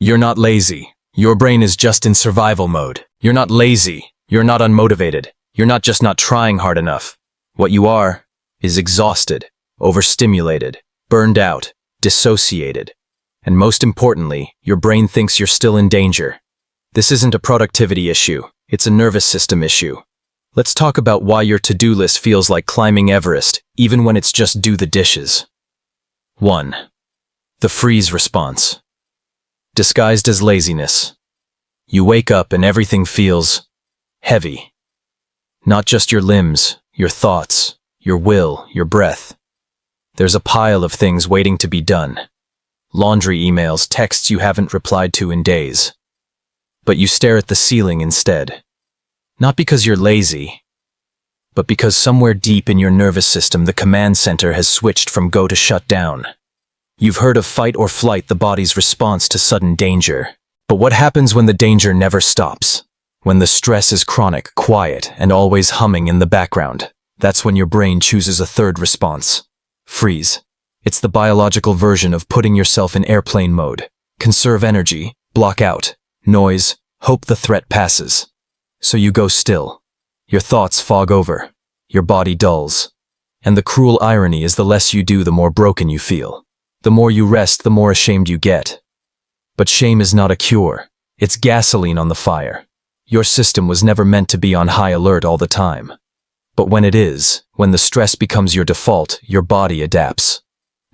You're not lazy. Your brain is just in survival mode. You're not lazy. You're not unmotivated. You're not just not trying hard enough. What you are is exhausted, overstimulated, burned out, dissociated. And most importantly, your brain thinks you're still in danger. This isn't a productivity issue. It's a nervous system issue. Let's talk about why your to-do list feels like climbing Everest, even when it's just do the dishes. 1. The freeze response. Disguised as laziness. You wake up and everything feels heavy. Not just your limbs, your thoughts, your will, your breath. There's a pile of things waiting to be done. Laundry emails, texts you haven't replied to in days. But you stare at the ceiling instead. Not because you're lazy, but because somewhere deep in your nervous system the command center has switched from go to shut down. You've heard of fight or flight, the body's response to sudden danger. But what happens when the danger never stops? When the stress is chronic, quiet, and always humming in the background? That's when your brain chooses a third response. Freeze. It's the biological version of putting yourself in airplane mode. Conserve energy, block out noise, hope the threat passes. So you go still. Your thoughts fog over. Your body dulls. And the cruel irony is the less you do, the more broken you feel. The more you rest, the more ashamed you get. But shame is not a cure. It's gasoline on the fire. Your system was never meant to be on high alert all the time. But when it is, when the stress becomes your default, your body adapts.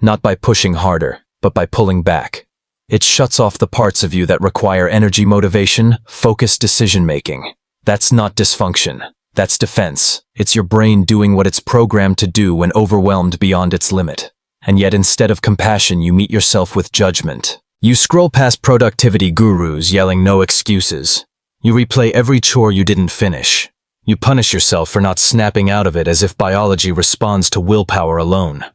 Not by pushing harder, but by pulling back. It shuts off the parts of you that require energy, motivation, focused decision-making. That's not dysfunction. That's defense. It's your brain doing what it's programmed to do when overwhelmed beyond its limit. And yet instead of compassion, you meet yourself with judgment. You scroll past productivity gurus yelling no excuses. You replay every chore you didn't finish. You punish yourself for not snapping out of it as if biology responds to willpower alone.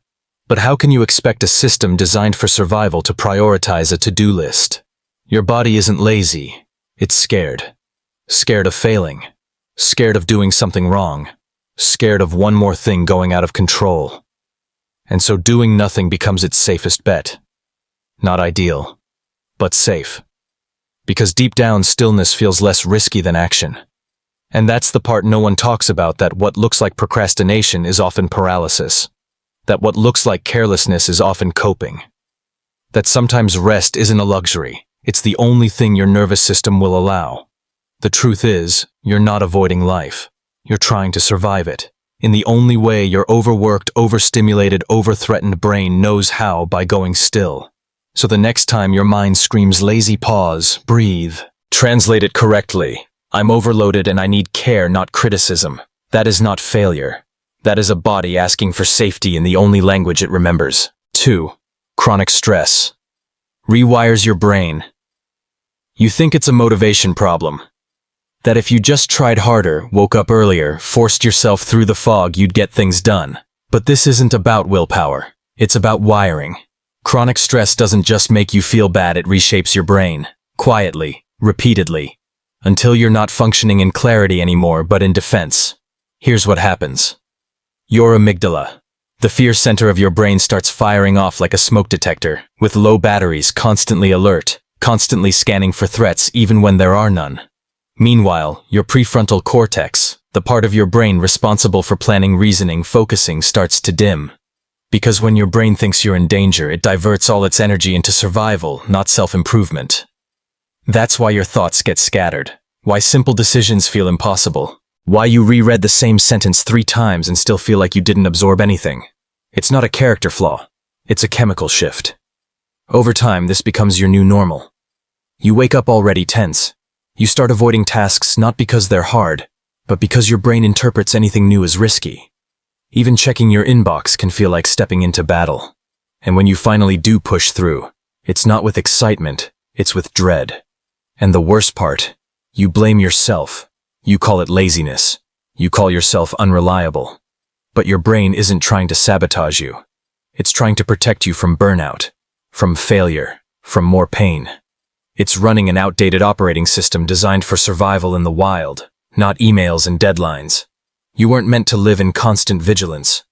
But how can you expect a system designed for survival to prioritize a to-do list? Your body isn't lazy. It's scared. Scared of failing. Scared of doing something wrong. Scared of one more thing going out of control. And so doing nothing becomes its safest bet. Not ideal, but safe. Because deep down, stillness feels less risky than action. And that's the part no one talks about, that what looks like procrastination is often paralysis. That what looks like carelessness is often coping. That sometimes rest isn't a luxury. It's the only thing your nervous system will allow. The truth is, you're not avoiding life. You're trying to survive it. In the only way your overworked, overstimulated, overthreatened brain knows how, by going still. So the next time your mind screams lazy, pause, breathe. Translate it correctly. I'm overloaded and I need care, not criticism. That is not failure. That is a body asking for safety in the only language it remembers. 2. Chronic stress. Rewires your brain. You think it's a motivation problem. That if you just tried harder, woke up earlier, forced yourself through the fog, you'd get things done. But this isn't about willpower. It's about wiring. Chronic stress doesn't just make you feel bad, it reshapes your brain. Quietly, repeatedly. Until you're not functioning in clarity anymore, but in defense. Here's what happens. Your amygdala, the fear center of your brain, starts firing off like a smoke detector, with low batteries, constantly alert, constantly scanning for threats even when there are none. Meanwhile, your prefrontal cortex, the part of your brain responsible for planning, reasoning, focusing, starts to dim. Because when your brain thinks you're in danger, it diverts all its energy into survival, not self-improvement. That's why your thoughts get scattered. Why simple decisions feel impossible. Why you reread the same sentence 3 times and still feel like you didn't absorb anything. It's not a character flaw. It's a chemical shift. Over time, this becomes your new normal. You wake up already tense. You start avoiding tasks not because they're hard, but because your brain interprets anything new as risky. Even checking your inbox can feel like stepping into battle. And when you finally do push through, it's not with excitement, it's with dread. And the worst part, you blame yourself. You call it laziness. You call yourself unreliable. But your brain isn't trying to sabotage you. It's trying to protect you from burnout, from failure, from more pain. It's running an outdated operating system designed for survival in the wild, not emails and deadlines. You weren't meant to live in constant vigilance.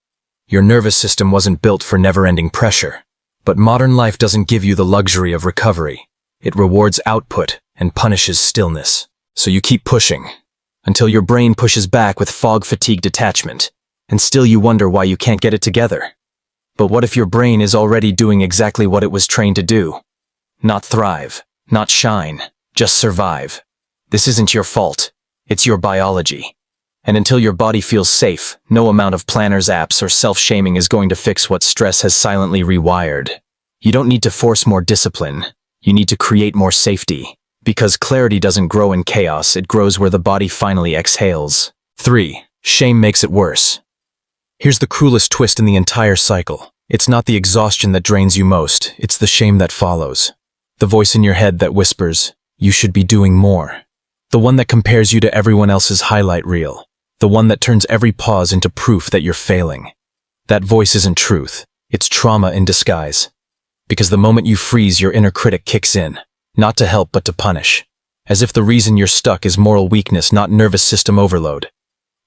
Your nervous system wasn't built for never-ending pressure. But modern life doesn't give you the luxury of recovery. It rewards output and punishes stillness. So you keep pushing, until your brain pushes back with fog-fatigue detachment, and still you wonder why you can't get it together. But what if your brain is already doing exactly what it was trained to do? Not thrive, not shine, just survive. This isn't your fault. It's your biology. And until your body feels safe, no amount of planners, apps, or self-shaming is going to fix what stress has silently rewired. You don't need to force more discipline. You need to create more safety. Because clarity doesn't grow in chaos, it grows where the body finally exhales. 3. Shame makes it worse. Here's the cruelest twist in the entire cycle. It's not the exhaustion that drains you most, it's the shame that follows. The voice in your head that whispers, "You should be doing more." The one that compares you to everyone else's highlight reel. The one that turns every pause into proof that you're failing. That voice isn't truth, it's trauma in disguise. Because the moment you freeze, your inner critic kicks in, not to help but to punish. As if the reason you're stuck is moral weakness, not nervous system overload.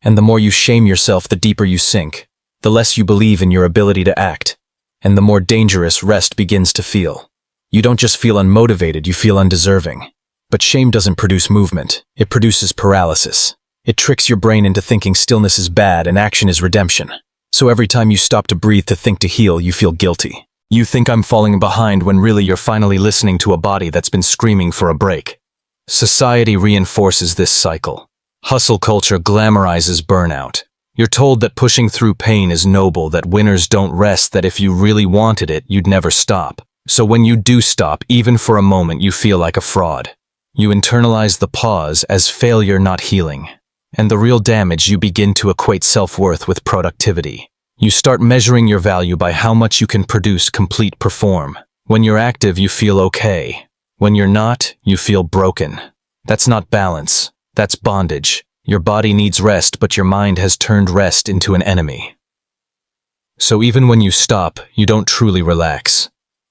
And the more you shame yourself, the deeper you sink. The less you believe in your ability to act. And the more dangerous rest begins to feel. You don't just feel unmotivated, you feel undeserving. But shame doesn't produce movement, it produces paralysis. It tricks your brain into thinking stillness is bad and action is redemption. So every time you stop to breathe, to think, to heal, you feel guilty. You think, "I'm falling behind," when really you're finally listening to a body that's been screaming for a break. Society reinforces this cycle. Hustle culture glamorizes burnout. You're told that pushing through pain is noble, that winners don't rest, that if you really wanted it, you'd never stop. So when you do stop, even for a moment, you feel like a fraud. You internalize the pause as failure, not healing. And the real damage, you begin to equate self-worth with productivity. You start measuring your value by how much you can produce, complete, perform. When you're active, you feel okay. When you're not, you feel broken. That's not balance. That's bondage. Your body needs rest, but your mind has turned rest into an enemy. So even when you stop, you don't truly relax.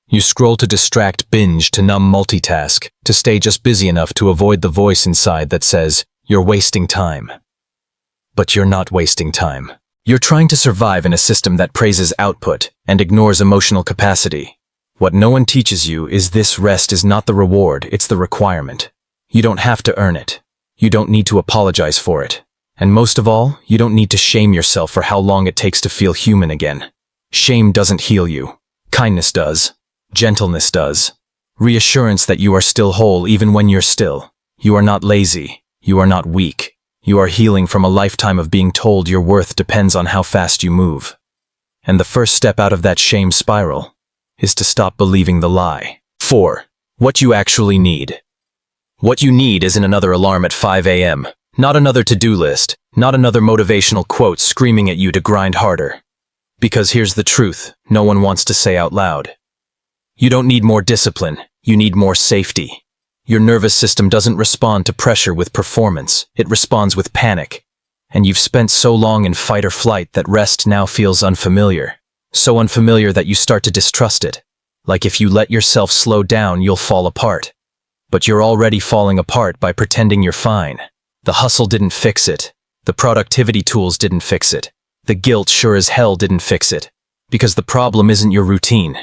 You scroll to distract, binge, to numb, multitask, to stay just busy enough to avoid the voice inside that says, "You're wasting time." But you're not wasting time. You're trying to survive in a system that praises output and ignores emotional capacity. What no one teaches you is this: rest is not the reward, it's the requirement. You don't have to earn it. You don't need to apologize for it. And most of all, you don't need to shame yourself for how long it takes to feel human again. Shame doesn't heal you. Kindness does. Gentleness does. Reassurance that you are still whole even when you're still. You are not lazy. You are not weak. You are healing from a lifetime of being told your worth depends on how fast you move. And the first step out of that shame spiral is to stop believing the lie. 4. What you actually need. What you need isn't another alarm at 5 a.m., not another to-do list, not another motivational quote screaming at you to grind harder. Because here's the truth no one wants to say out loud. You don't need more discipline, you need more safety. Your nervous system doesn't respond to pressure with performance, it responds with panic. And you've spent so long in fight or flight that rest now feels unfamiliar. So unfamiliar that you start to distrust it. Like if you let yourself slow down, you'll fall apart. But you're already falling apart by pretending you're fine. The hustle didn't fix it. The productivity tools didn't fix it. The guilt sure as hell didn't fix it. Because the problem isn't your routine.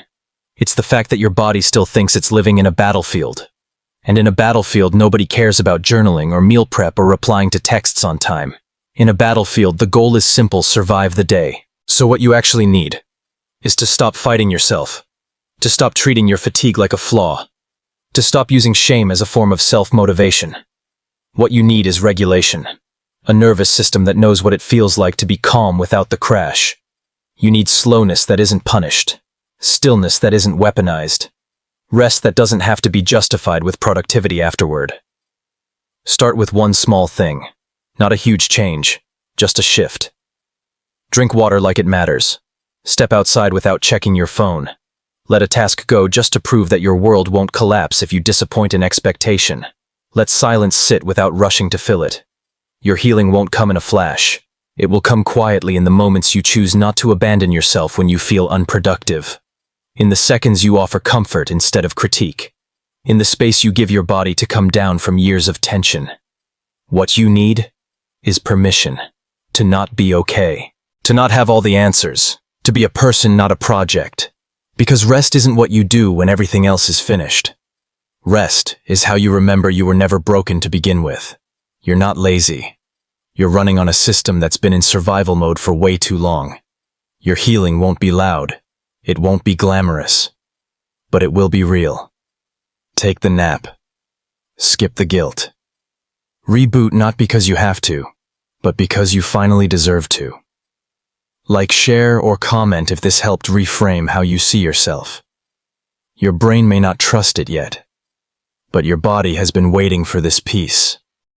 It's the fact that your body still thinks it's living in a battlefield. And in a battlefield, nobody cares about journaling or meal prep or replying to texts on time. In a battlefield, the goal is simple: survive the day. So what you actually need is to stop fighting yourself. To stop treating your fatigue like a flaw. To stop using shame as a form of self-motivation. What you need is regulation. A nervous system that knows what it feels like to be calm without the crash. You need slowness that isn't punished. Stillness that isn't weaponized. Rest that doesn't have to be justified with productivity afterward. Start with one small thing. Not a huge change, just a shift. Drink water like it matters. Step outside without checking your phone. Let a task go just to prove that your world won't collapse if you disappoint an expectation. Let silence sit without rushing to fill it. Your healing won't come in a flash. It will come quietly in the moments you choose not to abandon yourself when you feel unproductive. In the seconds you offer comfort instead of critique. In the space you give your body to come down from years of tension. What you need is permission to not be okay. To not have all the answers. To be a person, not a project. Because rest isn't what you do when everything else is finished. Rest is how you remember you were never broken to begin with. You're not lazy. You're running on a system that's been in survival mode for way too long. Your healing won't be loud. It won't be glamorous. But it will be real. Take the nap. Skip the guilt. Reboot not because you have to, but because you finally deserve to. Like, share, or comment if this helped reframe how you see yourself. Your brain may not trust it yet, but your body has been waiting for this peace.